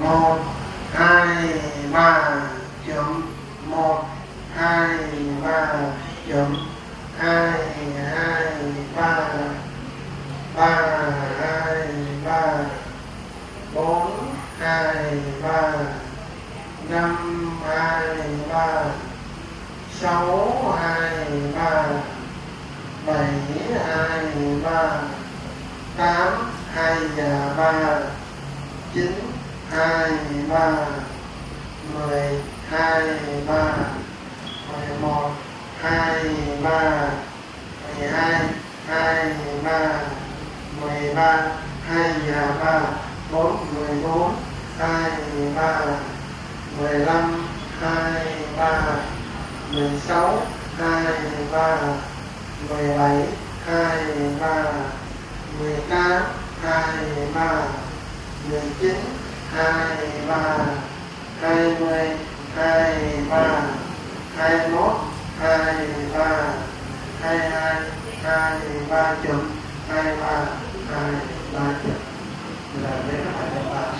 một hai ba chấm một hai ba chấm hai hai ba ba hai ba bốn hai ba năm hai ba sáu hai ba bảy hai ba tám hai ba chín hai ba mười hai ba 11 23 12 23 13 23 4 14 23 15 23 16 23 17 23 18 23 19 23 20 23 21 23 22 23 chấm 23 23 chấm là đấy các bạn